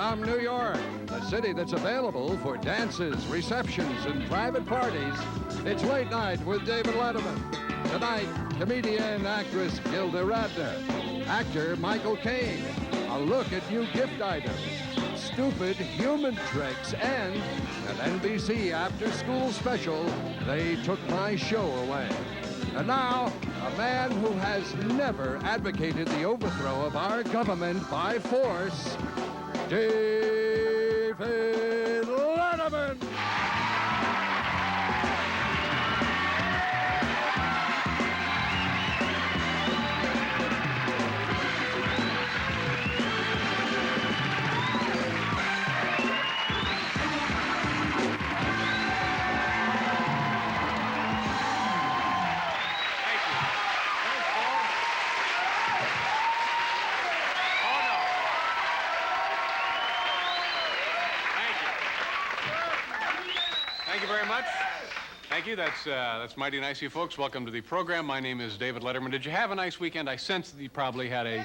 From New York, the city that's available for dances, receptions, and private parties, it's Late Night with David Letterman. Tonight, comedian actress Gilda Radner, actor Michael Caine, a look at new gift items, stupid human tricks, and an NBC after-school special, They Took My Show Away. And now, a man who has never advocated the overthrow of our government by force, David Letterman. Thank you. That's mighty nice of you folks. Welcome to the program. My name is David Letterman. Did you have a nice weekend? I sense that you probably had a...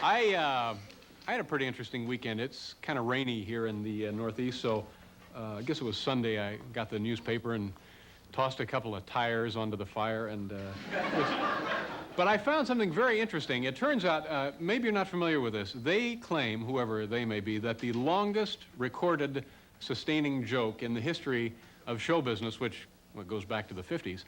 I had a pretty interesting weekend. It's kind of rainy here in the Northeast, so I guess it was Sunday. I got the newspaper and tossed a couple of tires onto the fire, and but I found something very interesting. It turns out, maybe you're not familiar with this, they claim, whoever they may be, that the longest recorded sustaining joke in the history of show business, which goes back to the 50s,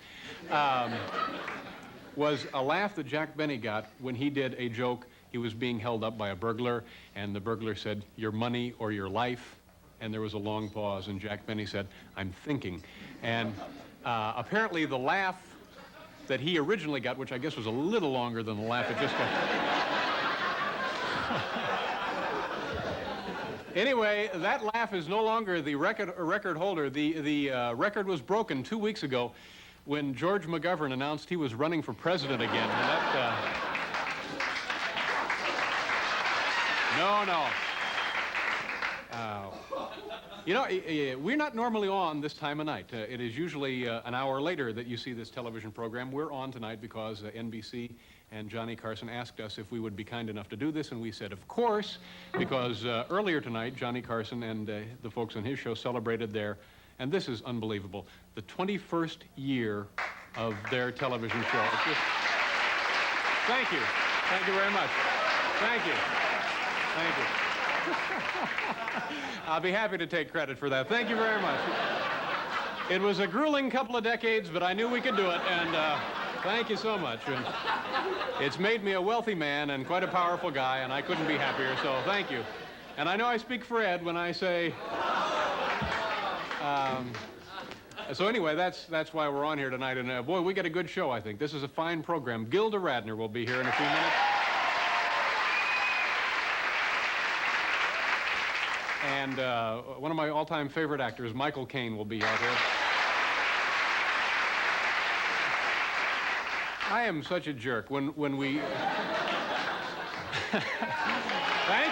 was a laugh that Jack Benny got when he did a joke. He was being held up by a burglar, and the burglar said, "Your money or your life?" And there was a long pause, and Jack Benny said, "I'm thinking." And apparently the laugh that he originally got, which I guess was a little longer than the laugh it just got... Anyway, that laugh is no longer the record holder. The record was broken 2 weeks ago when George McGovern announced he was running for president again. And that, you know, we're not normally on this time of night. It is usually an hour later that you see this television program. We're on tonight because NBC and Johnny Carson asked us if we would be kind enough to do this, and we said, of course, because earlier tonight, Johnny Carson and the folks on his show celebrated their, and this is unbelievable, the 21st year of their television show. Thank you. Thank you very much. Thank you. Thank you. I'll be happy to take credit for that. Thank you very much. It was a grueling couple of decades, but I knew we could do it, and thank you so much. And it's made me a wealthy man and quite a powerful guy, and I couldn't be happier, so thank you. And I know I speak for Ed when I say... so anyway, that's why we're on here tonight, and boy, we got a good show, I think. This is a fine program. Gilda Radner will be here in a few minutes. And one of my all-time favorite actors, Michael Caine, will be out here. I am such a jerk when we... Thank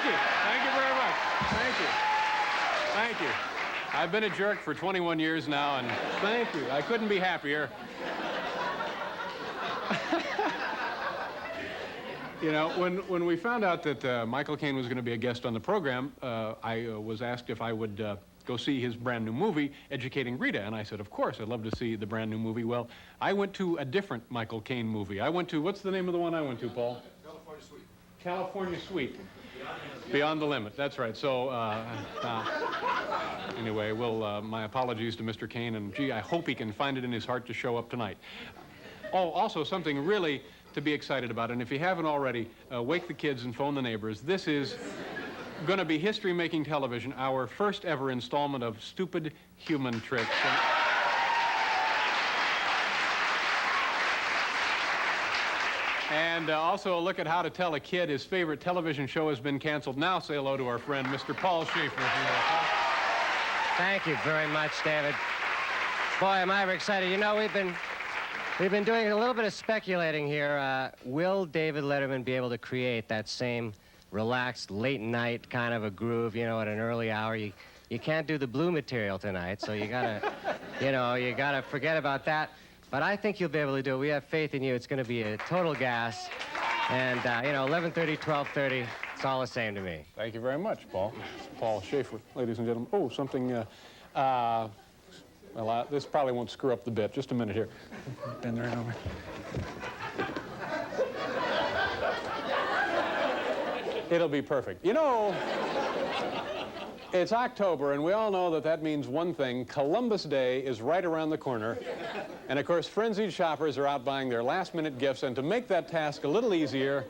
you. Thank you very much. Thank you. Thank you. I've been a jerk for 21 years now, and thank you. I couldn't be happier. You know, when we found out that Michael Caine was going to be a guest on the program, I was asked if I would go see his brand new movie, Educating Rita, and I said, of course, I'd love to see the brand new movie. Well, I went to a different Michael Caine movie. I went to, what's the name of the one I went to, Paul? California Suite. California Suite. Beyond the Limit, that's right. So, anyway, my apologies to Mr. Caine, and gee, I hope he can find it in his heart to show up tonight. Oh, also something really to be excited about, and if you haven't already, wake the kids and phone the neighbors. This is going to be history-making television, our first ever installment of Stupid Human Tricks. And also a look at how to tell a kid his favorite television show has been canceled. Now say hello to our friend, Mr. Paul Schaefer. Thank you very much, David. Boy, am I ever excited. You know, we've been doing a little bit of speculating here. Will David Letterman be able to create that same relaxed, late night kind of a groove, you know, at an early hour? You can't do the blue material tonight, so you gotta, you know, you gotta forget about that. But I think you'll be able to do it. We have faith in you. It's going to be a total gas. And, you know, 11:30, 12:30, it's It's all the same to me. Thank you very much, Paul. It's Paul Schaefer, ladies and gentlemen. Oh, something, this probably won't screw up the bit. Just a minute here. Bend right over. It'll be perfect. You know, it's October, and we all know that that means one thing. Columbus Day is right around the corner. And, of course, frenzied shoppers are out buying their last-minute gifts. And to make that task a little easier,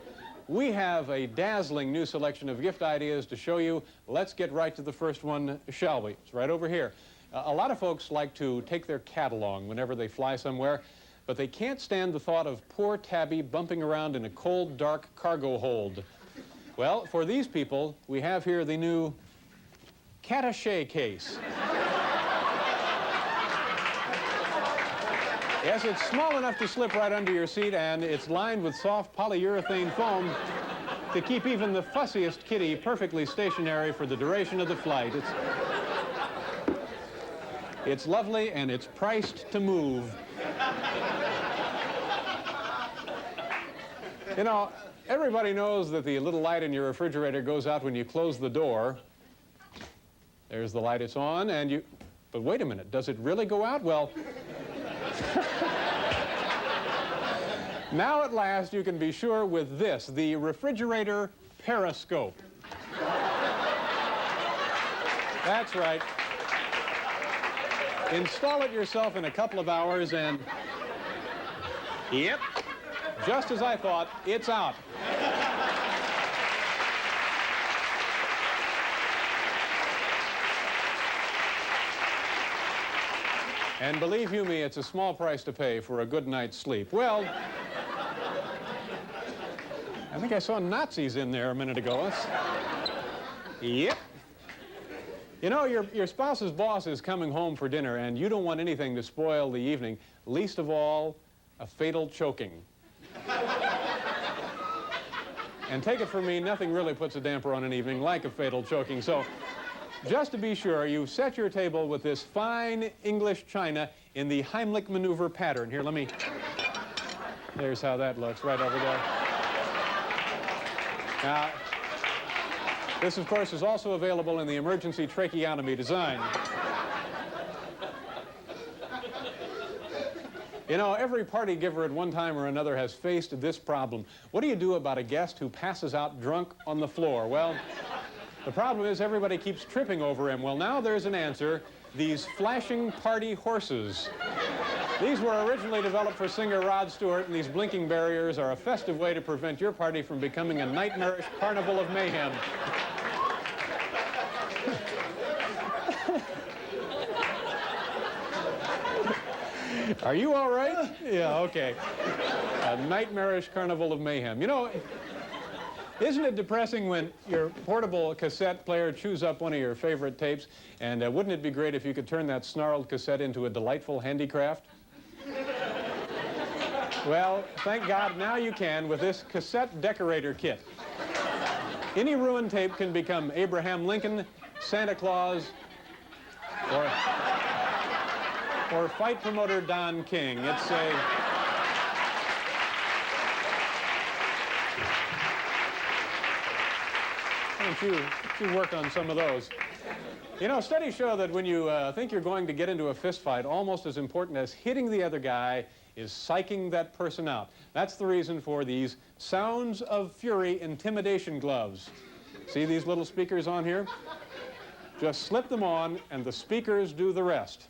we have a dazzling new selection of gift ideas to show you. Let's get right to the first one, shall we? It's right over here. A lot of folks like to take their cat along whenever they fly somewhere, but they can't stand the thought of poor Tabby bumping around in a cold, dark cargo hold. Well, for these people, we have here the new Cattache case. Yes, it's small enough to slip right under your seat, and it's lined with soft polyurethane foam to keep even the fussiest kitty perfectly stationary for the duration of the flight. It's lovely, and it's priced to move. You know, everybody knows that the little light in your refrigerator goes out when you close the door. There's the light, it's on, and you... But wait a minute, does it really go out? Well... Now at last you can be sure with this, the refrigerator periscope. That's right. Install it yourself in a couple of hours and... Yep. Just as I thought, it's out. And believe you me, it's a small price to pay for a good night's sleep. Well, I think I saw Nazis in there a minute ago. Yep. You know, your spouse's boss is coming home for dinner, and you don't want anything to spoil the evening, least of all, a fatal choking. And take it from me, nothing really puts a damper on an evening like a fatal choking. So, just to be sure, you've set your table with this fine English china in the Heimlich maneuver pattern. Here, let me... There's how that looks, right over there. Now, this, of course, is also available in the emergency tracheotomy design. You know, every party giver at one time or another has faced this problem. What do you do about a guest who passes out drunk on the floor? Well, the problem is everybody keeps tripping over him. Well, now there's an answer. These flashing party horses. These were originally developed for singer Rod Stewart, and these blinking barriers are a festive way to prevent your party from becoming a nightmarish carnival of mayhem. Are you all right? Yeah, okay. A nightmarish carnival of mayhem. You know, isn't it depressing when your portable cassette player chews up one of your favorite tapes? And wouldn't it be great if you could turn that snarled cassette into a delightful handicraft? Well, thank God now you can with this cassette decorator kit. Any ruined tape can become Abraham Lincoln, Santa Claus, or fight promoter Don King. It's a... Why don't you work on some of those? You know, studies show that when you think you're going to get into a fist fight, almost as important as hitting the other guy is psyching that person out. That's the reason for these Sounds of Fury intimidation gloves. See these little speakers on here? Just slip them on, and the speakers do the rest.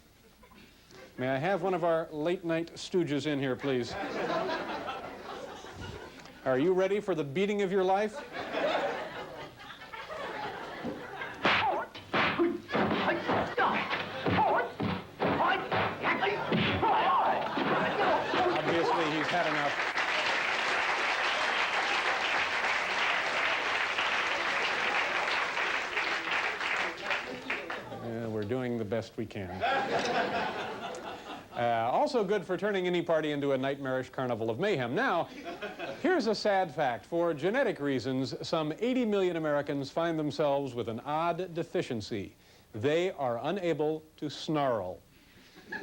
May I have one of our late-night stooges in here, please? Are you ready for the beating of your life? Obviously, he's had enough. We're doing the best we can. Also good for turning any party into a nightmarish carnival of mayhem. Now, here's a sad fact. For genetic reasons, some 80 million Americans find themselves with an odd deficiency. They are unable to snarl.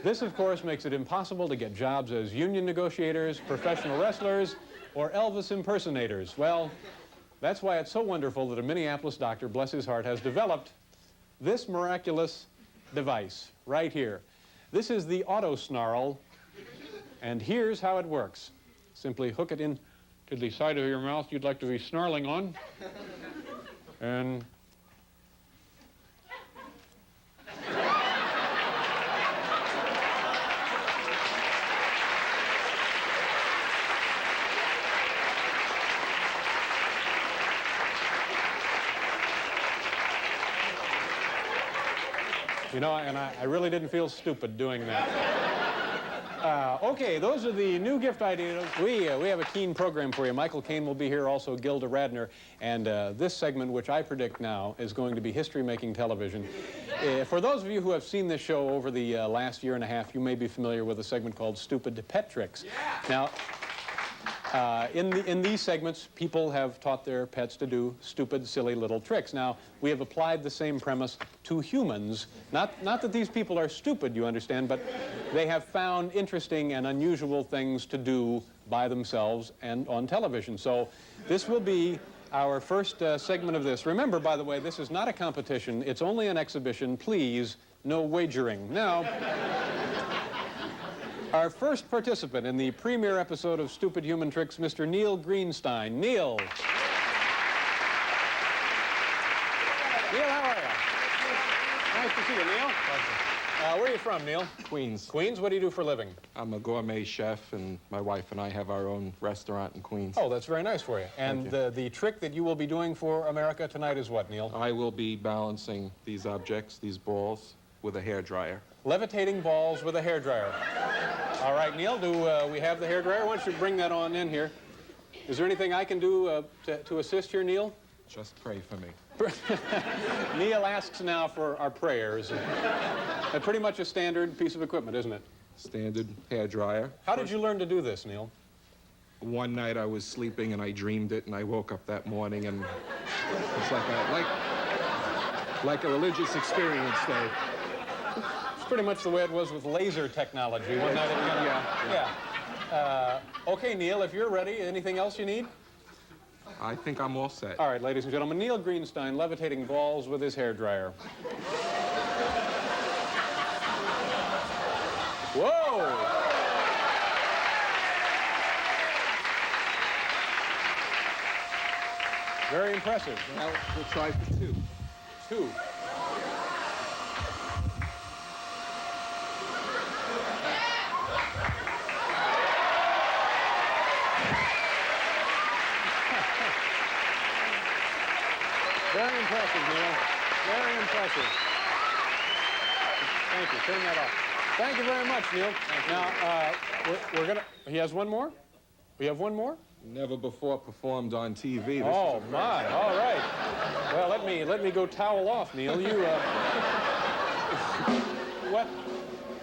This, of course, makes it impossible to get jobs as union negotiators, professional wrestlers, or Elvis impersonators. Well, That's why it's so wonderful that a Minneapolis doctor, bless his heart, has developed this miraculous device right here. This is the auto snarl, and here's how it works. Simply hook it in to the side of your mouth you'd like to be snarling on, and you know, and I really didn't feel stupid doing that. Okay, those are the new gift ideas. We have a keen program for you. Michael Caine will be here, also Gilda Radner. And this segment, which I predict now, is going to be history-making television. For those of you who have seen this show over the last year and a half, you may be familiar with a segment called Stupid Pet Tricks. Yeah. Now, in these segments, people have taught their pets to do stupid, silly little tricks. Now, we have applied the same premise to humans. Not that these people are stupid, you understand, but they have found interesting and unusual things to do by themselves and on television. So this will be our first segment of this. Remember, by the way, this is not a competition. It's only an exhibition. Please, no wagering. Now, our first participant in the premiere episode of Stupid Human Tricks, Mr. Neil Greenstein. Neil. Neil, how are you? Nice to see you, Neil. Where are you from, Neil? Queens. Queens? What do you do for a living? I'm a gourmet chef, and my wife and I have our own restaurant in Queens. Oh, that's very nice for you. And the trick that you will be doing for America tonight is what, Neil? I will be balancing these objects, these balls, with a hairdryer. Levitating balls with a hairdryer. All right, Neil, do we have the hairdryer? Why don't you bring that on in here? Is there anything I can do to assist here, Neil? Just pray for me. Neil asks now for our prayers. Pretty much a standard piece of equipment, isn't it? Standard hairdryer. How did you learn to do this, Neil? One night I was sleeping and I dreamed it, and I woke up that morning, and it's like a religious experience, though. It's pretty much the way it was with laser technology. One night okay, Neil, if you're ready, anything else you need? I think I'm all set. All right, ladies and gentlemen, Neil Greenstein levitating balls with his hairdryer. Whoa! Very impressive. Now, we'll try for two. Two. Very impressive, Neil. Very impressive. Thank you. Turn that off. Thank you very much, Neil. Now, we're gonna. He has one more. We have one more. Never before performed on TV. This Oh is a my! All right. Well, let me go towel off, Neil. You. What?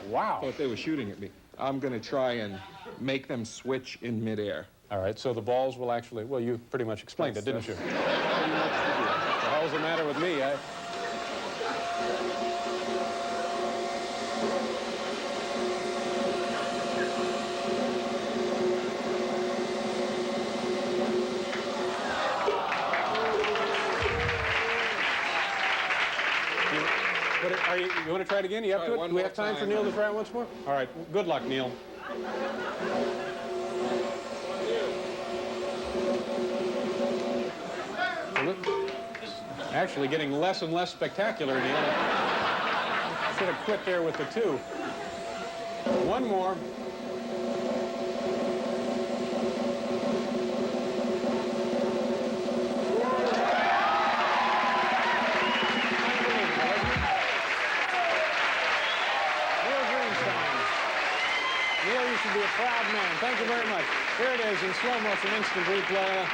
Wow. I thought they were shooting at me. I'm going to try and make them switch in midair. All right. So the balls will actually. Well, you pretty much explained it, didn't you? What the hell's the matter with me? You want to try it again? You have to? Do we have time for Neil to try it once more? All right. Good luck, Neil. Actually getting less and less spectacular, Neil. I should have quit there with the two. One more. Be a proud man. Thank you very much. Here it is in slow motion, instant replay.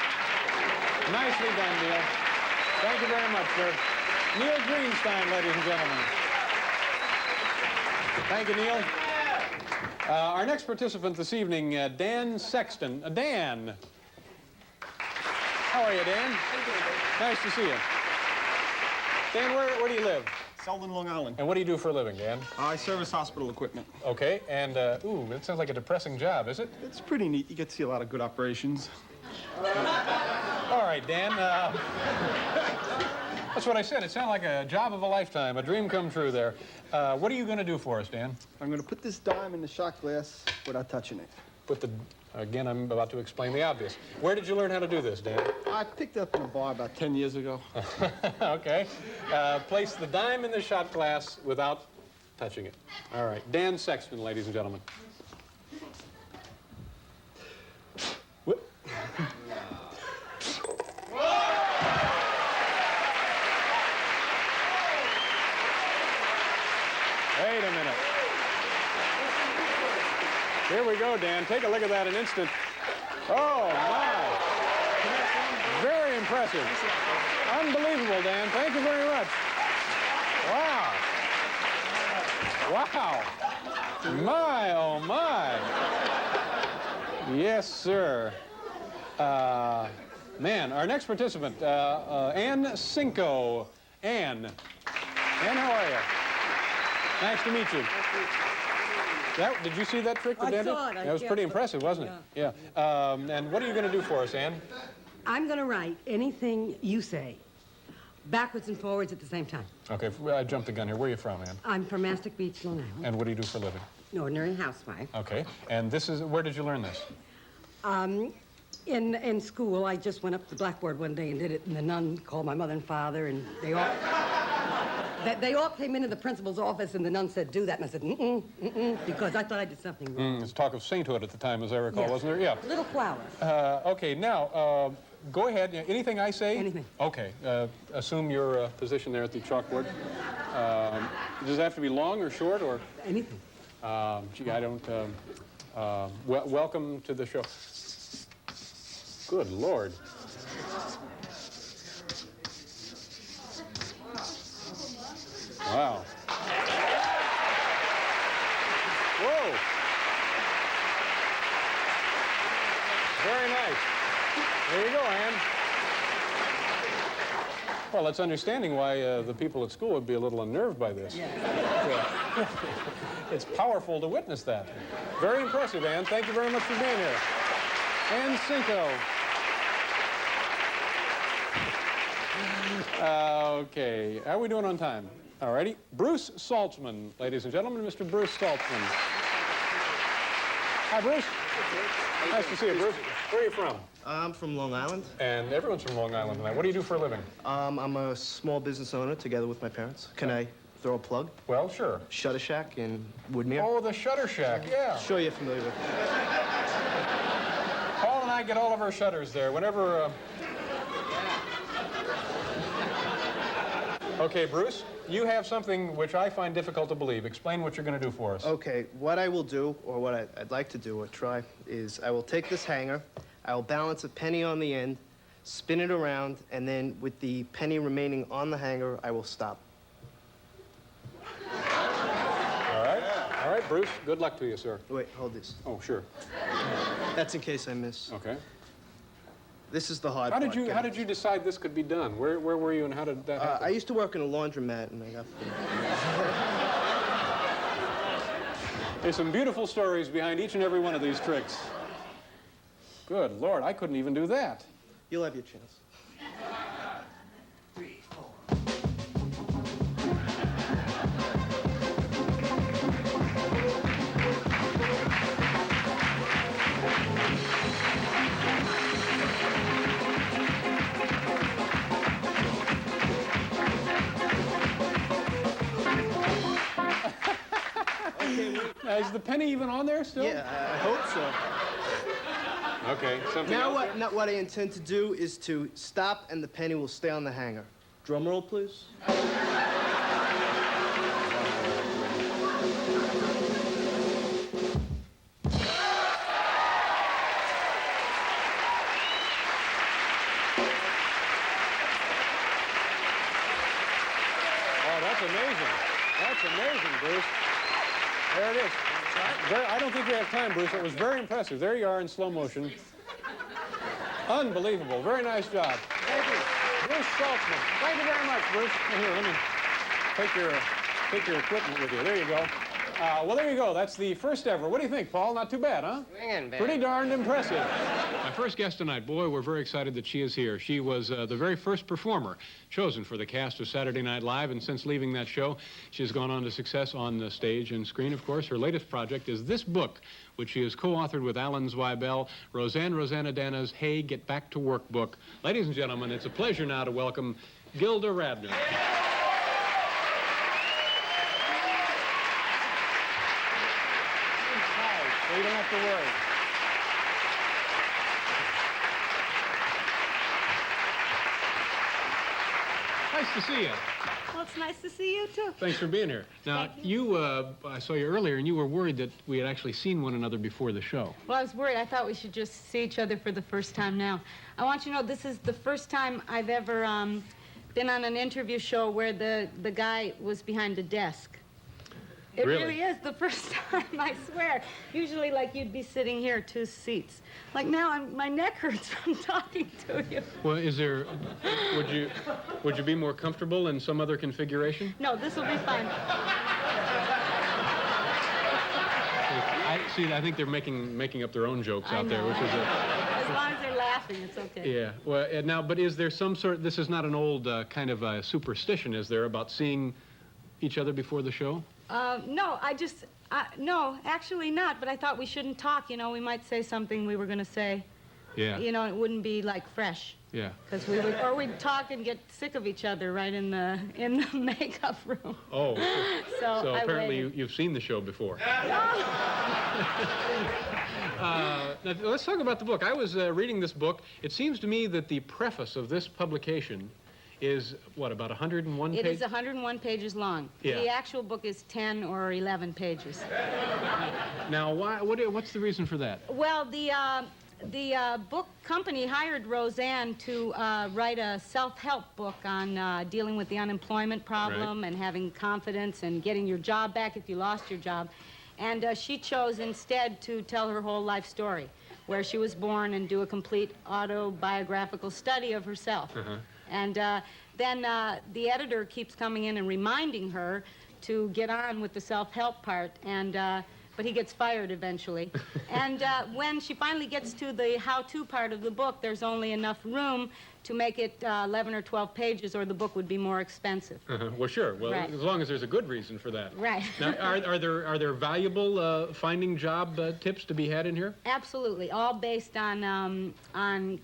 Nicely done, Neil. Thank you very much, sir. Neil Greenstein, ladies and gentlemen. Thank you, Neil. Our next participant this evening, Dan Sexton. Dan. How are you, Dan? Nice to see you. Dan, where do you live? Selden, Long Island. And what do you do for a living, Dan? I service hospital equipment. Okay, and, ooh, that sounds like a depressing job, is it? It's pretty neat. You get to see a lot of good operations. All right, right, Dan. That's what I said. It sounded like a job of a lifetime, a dream come true there. What are you going to do for us, Dan? I'm going to put this dime in the shot glass without touching it. Again, I'm about to explain the obvious. Where did you learn how to do this, Dan? I picked it up in a bar about 10 years ago. Okay. Place the dime in the shot glass without touching it. All right. Dan Sexton, ladies and gentlemen. Whoop. Wait a minute. Here we go, Dan. Take a look at that an instant. Oh, my. Very impressive. Unbelievable, Dan. Thank you very much. Wow. Wow. My, oh, my. Yes, sir. Man, our next participant, Ann Cinco. Ann. Ann, how are you? Nice to meet you. Did you see that trick that Dan did? saw it. That was pretty impressive, wasn't it? Yeah. And what are you going to do for us, Ann? I'm going to write anything you say, backwards and forwards at the same time. Okay, I jumped the gun here. Where are you from, Ann? I'm from Mastic Beach, Long Island. And what do you do for a living? An ordinary housewife. Okay. And where did you learn this? In school, I just went up to the blackboard one day and did it, and the nun called my mother and father, and they all came into the principal's office, and the nun said, do that, and I said, because I thought I did something wrong. There's talk of sainthood at the time, as I recall, Yes. wasn't there? Yeah. Little flower. Okay, now, go ahead. Anything I say? Anything. Okay. Assume your position there at the chalkboard. Does it have to be long or short, or? Anything. Gee, I don't... welcome to the show. Good Lord. Wow. Whoa. Very nice. There you go, Ann. Well, it's understanding why the people at school would be a little unnerved by this. Yeah. Yeah. It's powerful to witness that. Very impressive, Ann. Thank you very much for being here. Ann Cinco. Okay, how are we doing on time? All righty. Bruce Saltzman, ladies and gentlemen, Mr. Bruce Saltzman. Hi, Bruce. Nice to see you, Bruce. Where are you from? I'm from Long Island. And everyone's from Long Island tonight. What do you do for a living? I'm a small business owner together with my parents. Can I throw a plug? Well, sure. Shutter Shack in Woodmere. Oh, the Shutter Shack, yeah. Sure you're familiar with it. Paul and I get all of our shutters there whenever... Okay, Bruce, you have something which I find difficult to believe. Explain what you're going to do for us. Okay, what I will do, or what I'd like to do or try, is I will take this hanger, I will balance a penny on the end, spin it around, and then with the penny remaining on the hanger, I will stop. All right, Bruce, good luck to you, sir. Wait, hold this. Oh, sure. That's in case I miss. Okay. This is the hard How part. did you decide this could be done? Where were you and how did that happen? I used to work in a laundromat, and I got... There's some beautiful stories behind each and every one of these tricks. Good Lord, I couldn't even do that. You'll have your chance. Now, is the penny even on there still? Yeah, I hope so. Okay, something Now else? what I intend to do is to stop and the penny will stay on the hanger. Drum roll, please. Oh, that's amazing. That's amazing, Bruce. There it is. I don't think we have time, Bruce. It was very impressive. There you are in slow motion. Unbelievable. Very nice job. Thank you. Bruce Saltzman. Thank you very much, Bruce. Here, let me take your equipment with you. There you go. Well, there you go. That's the first ever. What do you think, Paul? Not too bad, huh? Swinging, baby. Pretty darned impressive. first guest tonight, boy, we're very excited that she is here. She was the very first performer chosen for the cast of Saturday Night Live, and since leaving that show, she has gone on to success on the stage and screen, of course. Her latest project is this book, which she has co-authored with Alan Zweibel, Roseanne Hey, Get Back to Work book. Ladies and gentlemen, it's a pleasure now to welcome Gilda Radner. So you don't have to worry. Nice to see you. Well, it's nice to see you, too. Thanks for being here. Now, Thank I saw you earlier, and you were worried that we had actually seen one another before the show. Well, I was worried. I thought we should just see each other for the first time now. I want you to know this is the first time I've ever been on an interview show where the guy was behind the desk. It really is the first time, I swear. Usually, like, you'd be sitting here, 2 seats. Like now, my neck hurts from talking to you. Well, would you be more comfortable in some other configuration? No, this will be fine. I think they're making up their own jokes out there, which is As long as they're laughing, it's okay. yeah. Well, now, but is there some sort? This is not an old kind of superstition, is there, about seeing each other before the show? No, no, actually not, but I thought we shouldn't talk, you know, we might say something we were going to say. Yeah. You know, it wouldn't be, like, fresh. Yeah. Because we'd talk and get sick of each other right in the makeup room. Oh. So apparently you've seen the show before. Now, let's talk about the book. I was reading this book. It seems to me that the preface of this publication is, what, about 101 pages? It is 101 pages long. Yeah. The actual book is 10 or 11 pages. Now, what's the reason for that? Well, the book company hired Roseanne to write a self-help book on dealing with the unemployment problem and having confidence and getting your job back if you lost your job. And she chose instead to tell her whole life story, where she was born, and do a complete autobiographical study of herself. And then the editor keeps coming in and reminding her to get on with the self-help part, but he gets fired eventually. And when she finally gets to the how-to part of the book, there's only enough room to make it 11 or 12 pages, or the book would be more expensive. Well, sure. Well, Right. as long as there's a good reason for that. Right. Now, are there valuable finding job tips to be had in here? Absolutely, all based on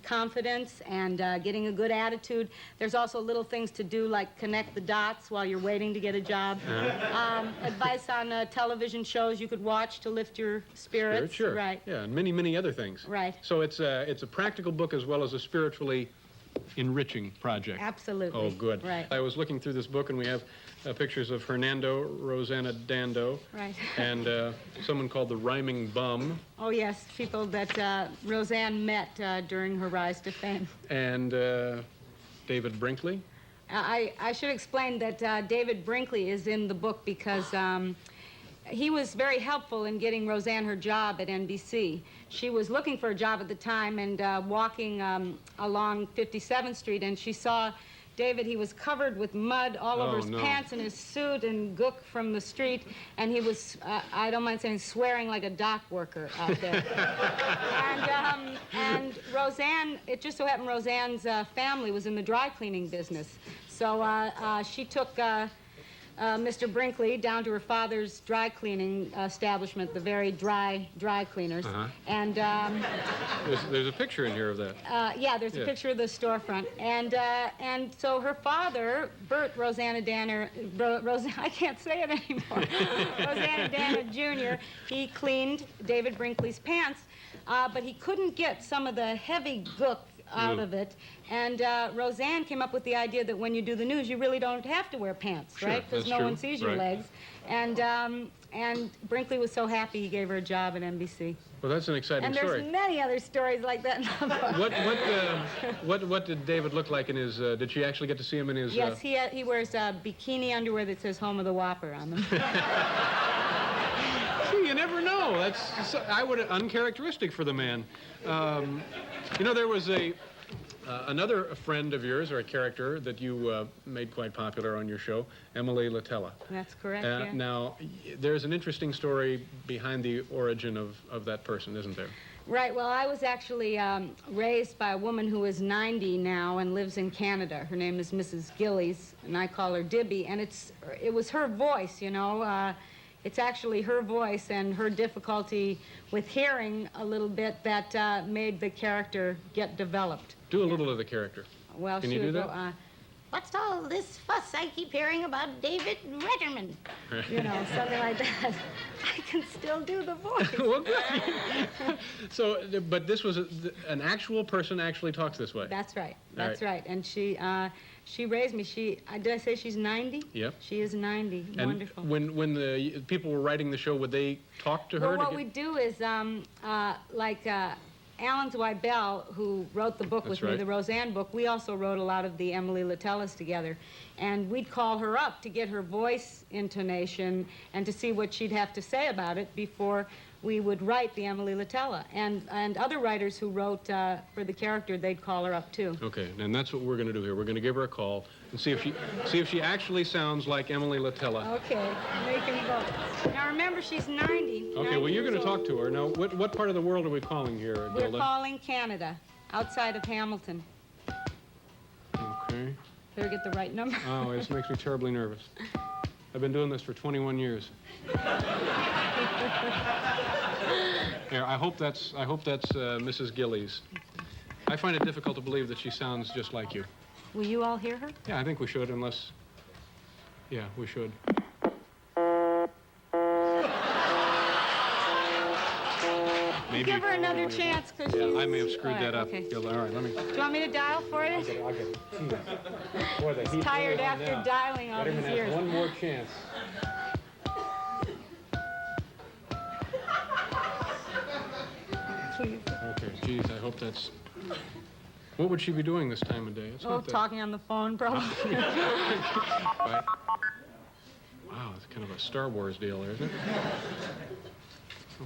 confidence and getting a good attitude. There's also little things to do, like connect the dots while you're waiting to get a job. Advice on television shows you could watch to lift your spirits. Sure. Right. Yeah, and many, many other things. Right. So it's a practical book as well as a spiritually enriching project. Absolutely. Oh, good. Right. I was looking through this book, and we have pictures of Hernando, Rosanna Dando, Right. and someone called the Rhyming Bum, Oh, yes, people that Roseanne met during her rise to fame. and David Brinkley. I should explain that David Brinkley is in the book because he was very helpful in getting Roseanne her job at NBC. She was looking for a job at the time and walking along 57th Street, and she saw David. He was covered with mud all over his pants and his suit and gook from the street, and he was, I don't mind saying, swearing like a dock worker out there. And Roseanne, it just so happened Roseanne's family was in the dry cleaning business. So she took Mr. Brinkley down to her father's dry cleaning establishment, the very dry cleaners. And There's a picture in here of that. yeah, there's a picture of the storefront. And so her father, Bert Rosanna Danner, I can't say it anymore, Rosanna Danner Jr., he cleaned David Brinkley's pants, but he couldn't get some of the heavy gook out of it. And Roseanne came up with the idea that when you do the news, you really don't have to wear pants, right? Because no one sees your legs. And Brinkley was so happy he gave her a job at NBC. Well, that's an exciting story. And there's many other stories like that in the book. What did David look like in his? Did she actually get to see him in his? Yes, he wears bikini underwear that says "Home of the Whopper" on them. See, you never know. That's uncharacteristic for the man. You know, there was another friend of yours, or a character that you made quite popular on your show, Emily Latella. That's correct, yeah. Now, there's an interesting story behind the origin of that person, isn't there? Right, well, I was actually raised by a woman who is 90 now and lives in Canada. Her name is Mrs. Gillies, and I call her Dibby, and it was her voice, you know. It's actually her voice and her difficulty with hearing a little bit that made the character get developed. Do a little of the character. Well, Can she you do would that? go, What's all this fuss I keep hearing about David Letterman? you know, something like that. I can still do the voice. Well, good. So, but this was an actual person actually talks this way. That's right. All That's right. right. And she raised me. Did I say she's 90? Yep. She is 90. And Wonderful. when the people were writing the show, would they talk to her? Well, what we do is, like Alan Zweibel, who wrote the book That's with me, right. the Roseanne book, we also wrote a lot of the Emily Latellas together. And we'd call her up to get her voice intonation and to see what she'd have to say about it before we would write the Emily Latella. And other writers who wrote for the character, they'd call her up too. Okay, and that's what we're going to do here. We're going to give her a call and see if she actually sounds like Emily Latella. Okay, make him go. Now remember, she's 90. Okay, well, you're going to talk to her. Now, what part of the world are we calling here, We're Gilda? calling Canada, outside of Hamilton. Okay. Better get the right number. Oh, this makes me terribly nervous. I've been doing this for 21 years. Here, I hope that's Mrs. Gillies. I find it difficult to believe that she sounds just like you. Will you all hear her? Yeah, I think we should, unless... Yeah, we should. Maybe... Give her another chance, because Yeah, she's... I may have screwed All right, that up. okay. Gilda. All right, let me... Do you want me to dial for you? I'll get it. Boy, the heat's Tired really on after now. dialing all Letterman these has years. one more chance. Please. Okay, geez, I hope that's... What would she be doing this time of day? It's Oh, not that... talking on the phone, probably. Right. Wow, it's kind of a Star Wars deal there, isn't it?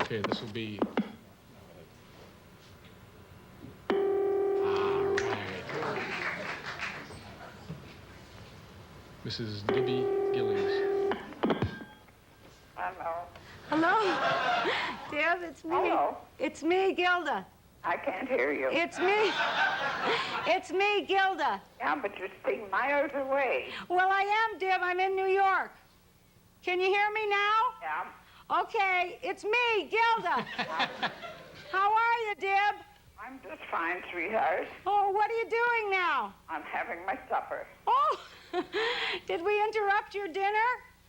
Okay, this will be... All right. Mrs. Dibby Gillies. Hello. Hello? Deb, it's me. Hello. It's me, Gilda. I can't hear you. It's me. It's me, Gilda. Yeah, but you're still miles away. Well, I am, Deb. I'm in New York. Can you hear me now? Yeah. Okay, it's me, Gilda. How are you, Deb? I'm just fine, sweetheart. Oh, what are you doing now? I'm having my supper. Oh, did we interrupt your dinner?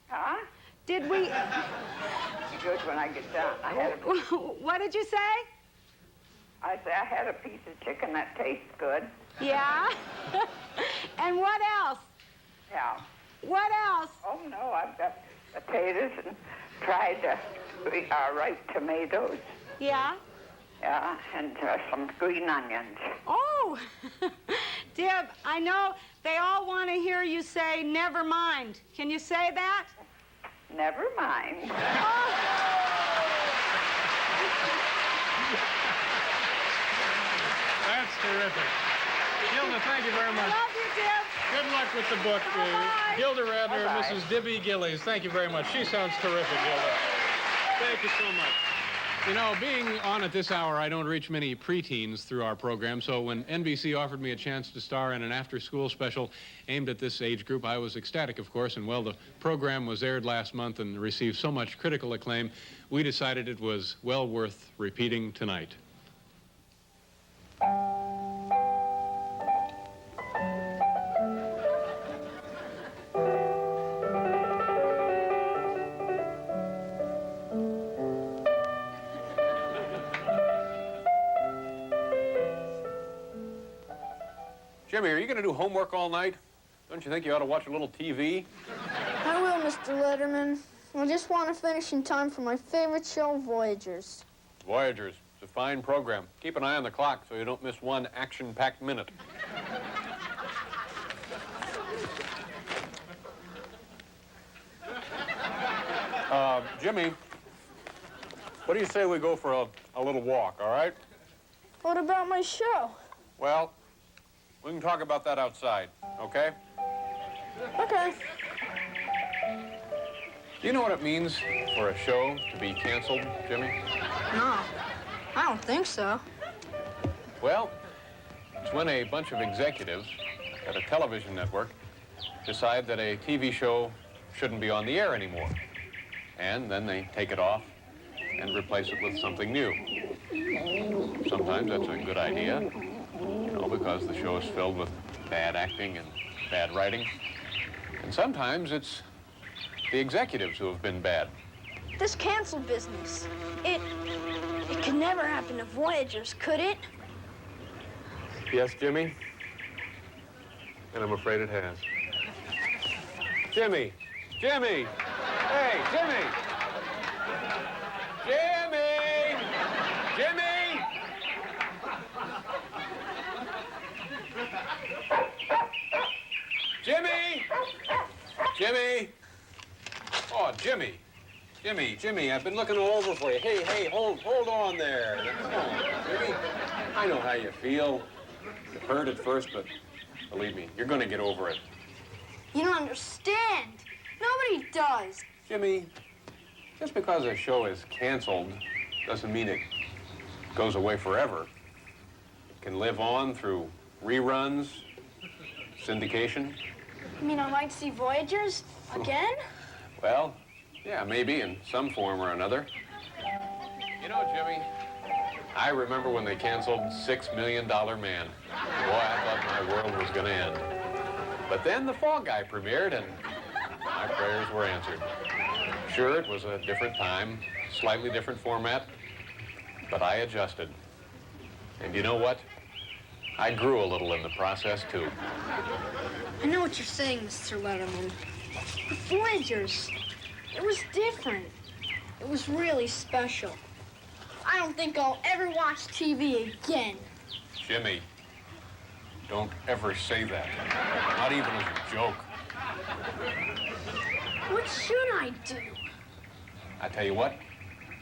Huh? Did we... Be good when I get done. What did you say? I say I had a piece of chicken that tastes good. Yeah? And what else? Yeah. What else? Oh, no, I've got potatoes and fried ripe tomatoes. Yeah? Yeah, and some green onions. Oh, Deb, I know they all want to hear you say, never mind. Can you say that? Never mind. That's terrific. Gilda, thank you very much. Love you, Deb. Good luck with the book. Bye-bye. Gilda Radner, Bye-bye. Mrs. Dibby Gillies. Thank you very much. She sounds terrific, Gilda. Thank you so much. You know, being on at this hour, I don't reach many preteens through our program, so when NBC offered me a chance to star in an after-school special aimed at this age group, I was ecstatic, of course, and well, the program was aired last month and received so much critical acclaim, we decided it was well worth repeating tonight. Jimmy, are you going to do homework all night? Don't you think you ought to watch a little TV? I will, Mr. Letterman. I just want to finish in time for my favorite show, Voyagers. Voyagers. It's a fine program. Keep an eye on the clock so you don't miss one action-packed minute. Jimmy, what do you say we go for a little walk, all right? What about my show? Well, we can talk about that outside, okay? Okay. Do you know what it means for a show to be canceled, Jimmy? No. I don't think so. Well, it's when a bunch of executives at a television network decide that a TV show shouldn't be on the air anymore. And then they take it off and replace it with something new. Sometimes that's a good idea, you know, because the show is filled with bad acting and bad writing. And sometimes it's the executives who have been bad. This cancel business, it could never happen to Voyagers, could it? Yes, Jimmy? And I'm afraid it has. Jimmy! Jimmy! Hey, Jimmy! Jimmy! Jimmy! Jimmy! Jimmy! Oh, Jimmy. Jimmy, I've been looking all over for you. Hey, hold on there. Come on, Jimmy. I know how you feel. It hurt at first, but believe me, you're gonna get over it. You don't understand. Nobody does. Jimmy, just because a show is canceled doesn't mean it goes away forever. It can live on through reruns, syndication. You mean I might see Voyagers again? Well, yeah, maybe in some form or another. You know, Jimmy, I remember when they canceled $6 Million Man. Boy, I thought my world was gonna end. But then The Fall Guy premiered and my prayers were answered. Sure, it was a different time, slightly different format, but I adjusted. And you know what? I grew a little in the process, too. I know what you're saying, Mr. Letterman. The Voyagers, it was different. It was really special. I don't think I'll ever watch TV again. Jimmy, don't ever say that. Not even as a joke. What should I do? I tell you what,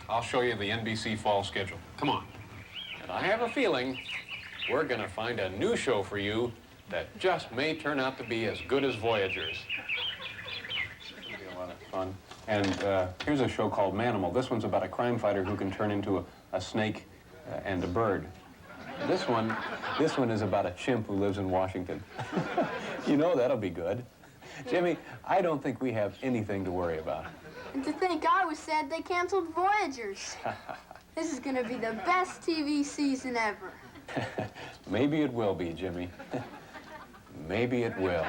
I'll show you the NBC fall schedule. Come on. And I have a feeling we're gonna find a new show for you that just may turn out to be as good as Voyagers. It's gonna be a lot of fun. And here's a show called Manimal. This one's about a crime fighter who can turn into a snake and a bird. This one is about a chimp who lives in Washington. You know that'll be good. Jimmy, I don't think we have anything to worry about. And to think I was sad they canceled Voyagers. This is gonna be the best TV season ever. Maybe it will be, Jimmy. Maybe it will.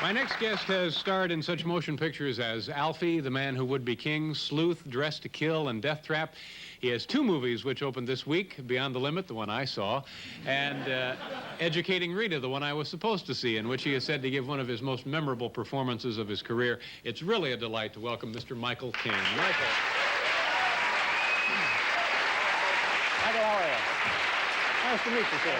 My next guest has starred in such motion pictures as Alfie, The Man Who Would Be King, Sleuth, Dressed to Kill, and Death Trap. He has 2 movies which opened this week, Beyond the Limit, the one I saw, and Educating Rita, the one I was supposed to see, in which he is said to give one of his most memorable performances of his career. It's really a delight to welcome Mr. Michael Caine. Michael, how are you? Nice to meet you, sir.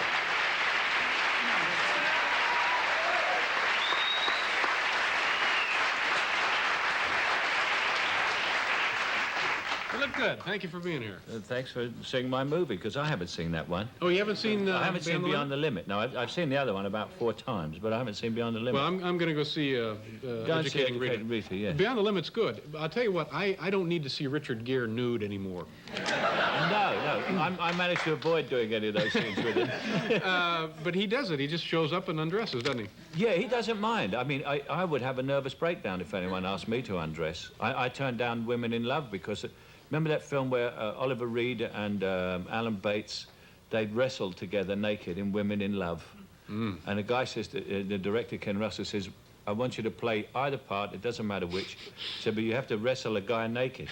You look good. Thank you for being here. Thanks for seeing my movie, because I haven't seen that one. Oh, you haven't seen I haven't seen Beyond the Limit. No, I've seen the other one about 4 times, but I haven't seen Beyond the Limit. Well, I'm going to go see Educating Rita. Yes. Beyond the Limit's good. I'll tell you what, I don't need to see Richard Gere nude anymore. No, I managed to avoid doing any of those scenes with him. But he does it. He just shows up and undresses, doesn't he? Yeah, he doesn't mind. I mean, I would have a nervous breakdown if anyone asked me to undress. I turned down Women in Love because... Remember that film where Oliver Reed and Alan Bates, they'd wrestled together naked in Women in Love. And the guy says, the director, Ken Russell, says, I want you to play either part, it doesn't matter which. He said, but you have to wrestle a guy naked.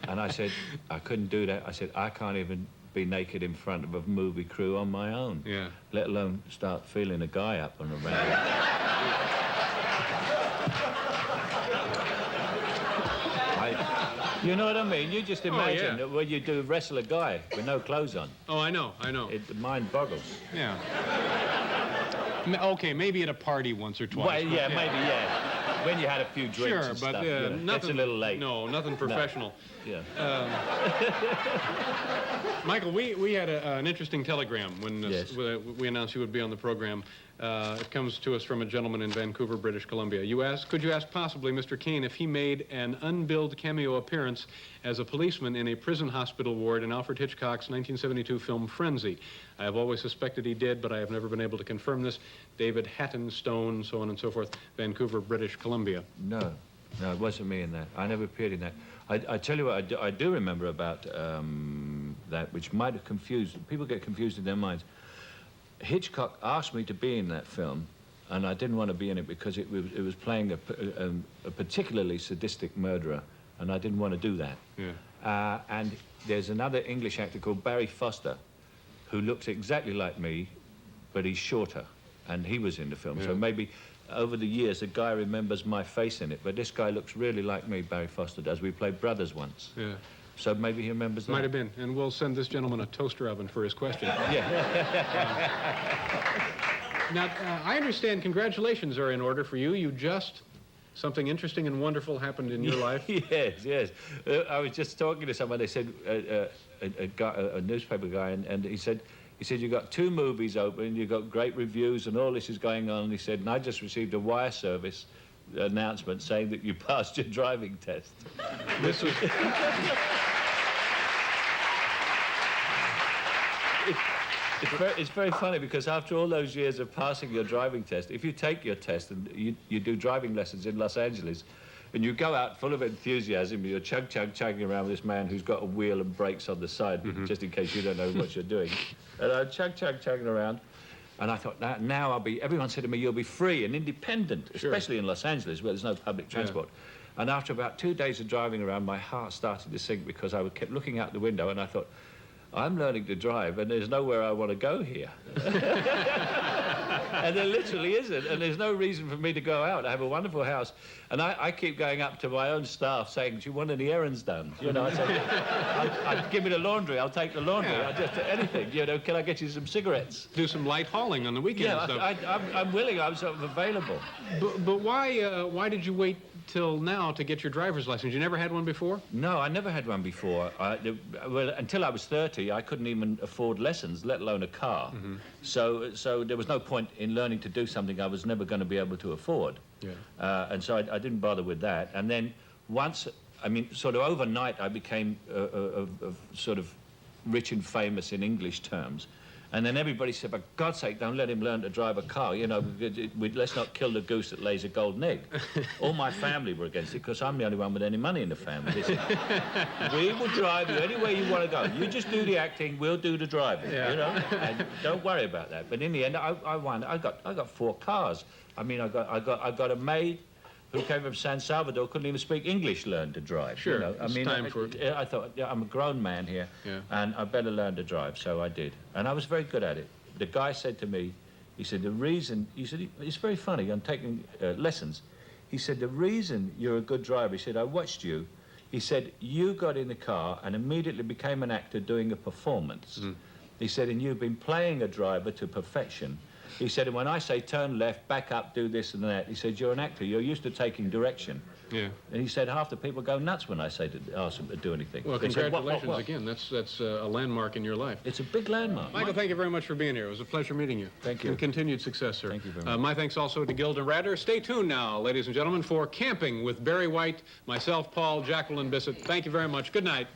And I said, I couldn't do that. I said, I can't even be naked in front of a movie crew on my own. Yeah. Let alone start feeling a guy up and around. You know what I mean? You just imagine that when you do wrestle a guy with no clothes on. Oh, I know. The mind boggles. Yeah. Okay, maybe at a party once or twice. Well, yeah, maybe, yeah. When you had a few drinks Sure, and but stuff. You know, nothing. that's a little late. No, nothing professional. Yeah. Michael, we had an interesting telegram when Yes. we announced you would be on the program. It comes to us from a gentleman in Vancouver, British Columbia. Could you ask possibly Mr. Kane if he made an unbilled cameo appearance as a policeman in a prison hospital ward in Alfred Hitchcock's 1972 film Frenzy? I have always suspected he did, but I have never been able to confirm this. David Hatton Stone, so on and so forth, Vancouver, British Columbia. No, it wasn't me in that. I never appeared in that. I tell you what, I do remember about that, which might have confused, people get confused in their minds. Hitchcock asked me to be in that film, and I didn't want to be in it because it was playing a particularly sadistic murderer, and I didn't want to do that. Yeah. And there's another English actor called Barry Foster, who looks exactly like me, but he's shorter, and he was in the film. Yeah. So maybe over the years, a guy remembers my face in it, but this guy looks really like me, Barry Foster does. We played brothers once. Yeah. So maybe he remembers that. Might have been, and we'll send this gentleman a toaster oven for his question. Yeah. Now, I understand congratulations are in order for you. Something interesting and wonderful happened in your life. Yes. I was just talking to someone. They said a newspaper guy, and he said you got 2 movies open, you got great reviews, and all this is going on. And he said, and I just received a wire service announcement saying that you passed your driving test. This was. It's very funny because after all those years of passing your driving test, if you take your test and you do driving lessons in Los Angeles, and you go out full of enthusiasm, you're chugging around with this man who's got a wheel and brakes on the side, just in case you don't know what you're doing. And I'm chugging around, and I thought, now everyone said to me, you'll be free and independent, especially in Los Angeles where there's no public transport. Yeah. And after about 2 days of driving around, my heart started to sink because I kept looking out the window and I thought, I'm learning to drive, and there's nowhere I want to go here. And there literally isn't, and there's no reason for me to go out. I have a wonderful house, and I keep going up to my own staff saying, do you want any errands done? You know, I say, give me the laundry, I'll take the laundry, I'll just anything, you know, can I get you some cigarettes? Do some light hauling on the weekends. Yeah, I'm willing, I'm sort of available. But why did you wait till now to get your driver's license? You never had one before? No, I never had one before. Well, until I was 30, I couldn't even afford lessons, let alone a car. So there was no point in learning to do something I was never going to be able to afford. Yeah. And so I didn't bother with that. And then once, I mean, sort of overnight, I became sort of rich and famous in English terms. And then everybody said, for God's sake, don't let him learn to drive a car. You know, let's not kill the goose that lays a golden egg. All my family were against it because I'm the only one with any money in the family. They said, we will drive you anywhere you want to go. You just do the acting, we'll do the driving, you know? And don't worry about that. But in the end, I won. I got 4 cars. I mean, I got a maid who came from San Salvador, couldn't even speak English, learned to drive. Sure, you know? I mean, I thought, I'm a grown man here, and I better learn to drive, so I did. And I was very good at it. The guy said to me, he said, it's very funny, I'm taking lessons. He said, the reason you're a good driver, he said, I watched you. He said, you got in the car and immediately became an actor doing a performance. He said, and you've been playing a driver to perfection. He said, and when I say turn left, back up, do this and that, he said, you're an actor, you're used to taking direction. Yeah. And he said, half the people go nuts when I say ask them to do anything. Well, they congratulations say, what? Again. That's a landmark in your life. It's a big landmark. Michael, thank you very much for being here. It was a pleasure meeting you. Thank you. And continued success, sir. Thank you very much. My thanks also to Gilda Radner. Stay tuned now, ladies and gentlemen, for Camping with Barry White, myself, Paul, Jacqueline Bissett. Thank you very much. Good night.